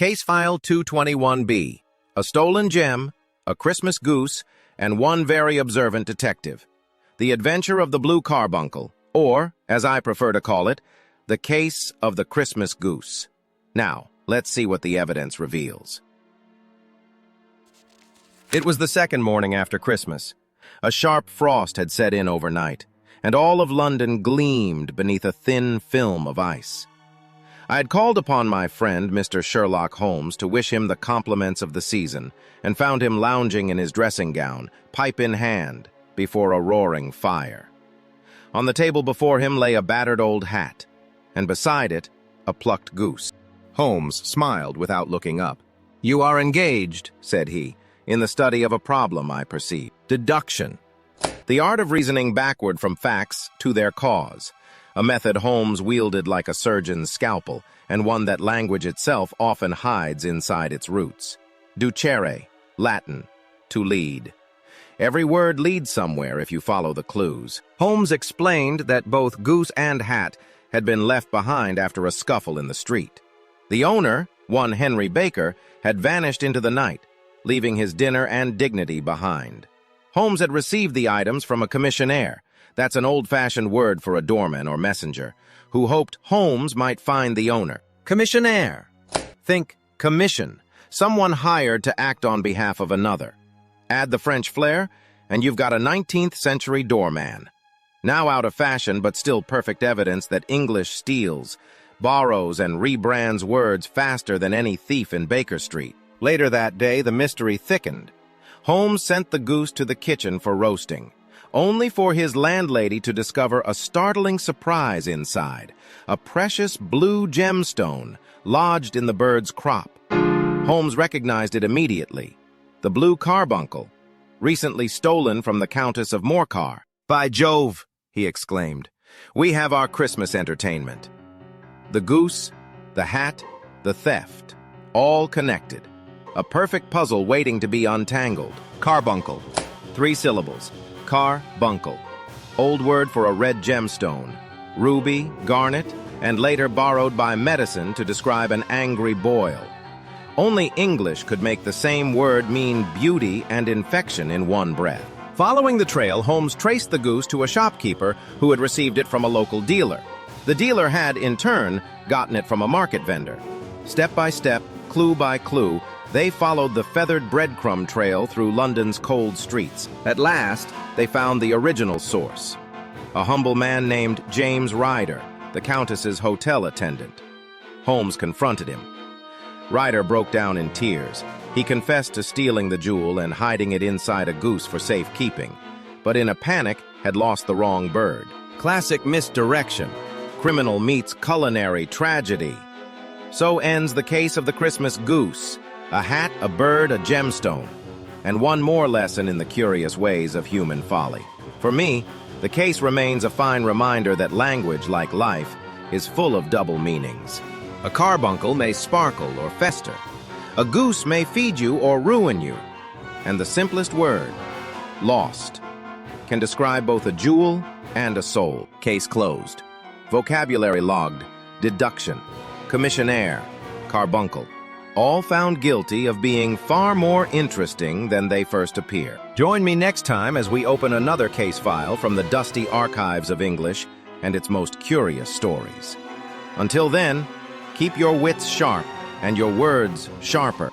Case File 221B, a stolen gem, a Christmas goose, and one very observant detective. The Adventure of the Blue Carbuncle, or, as I prefer to call it, the Case of the Christmas Goose. Now, let's see what the evidence reveals. It was the second morning after Christmas. A sharp frost had set in overnight, and all of London gleamed beneath a thin film of ice. I had called upon my friend, Mr. Sherlock Holmes, to wish him the compliments of the season, and found him lounging in his dressing gown, pipe in hand, before a roaring fire. On the table before him lay a battered old hat, and beside it, a plucked goose. Holmes smiled without looking up. "You are engaged," said he, "in the study of a problem, I perceive. Deduction. The art of reasoning backward from facts to their cause. A method Holmes wielded like a surgeon's scalpel, and one that language itself often hides inside its roots. Ducere, Latin, to lead. Every word leads somewhere if you follow the clues. Holmes explained that both goose and hat had been left behind after a scuffle in the street. The owner, one Henry Baker, had vanished into the night, leaving his dinner and dignity behind. Holmes had received the items from a commissionaire, that's an old-fashioned word for a doorman or messenger, who hoped Holmes might find the owner. Commissionaire. Think commission, someone hired to act on behalf of another. Add the French flair, and you've got a 19th century doorman. Now out of fashion, but still perfect evidence that English steals, borrows, and rebrands words faster than any thief in Baker Street. Later that day, the mystery thickened. Holmes sent the goose to the kitchen for roasting, only for his landlady to discover a startling surprise inside, a precious blue gemstone lodged in the bird's crop. Holmes recognized it immediately. The Blue Carbuncle, recently stolen from the Countess of Morcar. "By Jove," he exclaimed, "we have our Christmas entertainment." The goose, the hat, the theft, all connected. A perfect puzzle waiting to be untangled. Carbuncle. 3 syllables. Carbuncle. Old word for a red gemstone. Ruby, garnet, and later borrowed by medicine to describe an angry boil. Only English could make the same word mean beauty and infection in one breath. Following the trail, Holmes traced the goose to a shopkeeper who had received it from a local dealer. The dealer had, in turn, gotten it from a market vendor. Step by step, clue by clue, they followed the feathered breadcrumb trail through London's cold streets. At last, they found the original source. A humble man named James Ryder, the Countess's hotel attendant. Holmes confronted him. Ryder broke down in tears. He confessed to stealing the jewel and hiding it inside a goose for safekeeping, but in a panic had lost the wrong bird. Classic misdirection. Criminal meets culinary tragedy. So ends the case of the Christmas goose. A hat, a bird, a gemstone. And one more lesson in the curious ways of human folly. For me, the case remains a fine reminder that language, like life, is full of double meanings. A carbuncle may sparkle or fester. A goose may feed you or ruin you. And the simplest word, lost, can describe both a jewel and a soul. Case closed. Vocabulary logged. Deduction. Commissionaire. Carbuncle. All found guilty of being far more interesting than they first appear. Join me next time as we open another case file from the dusty archives of English and its most curious stories. Until then, keep your wits sharp and your words sharper.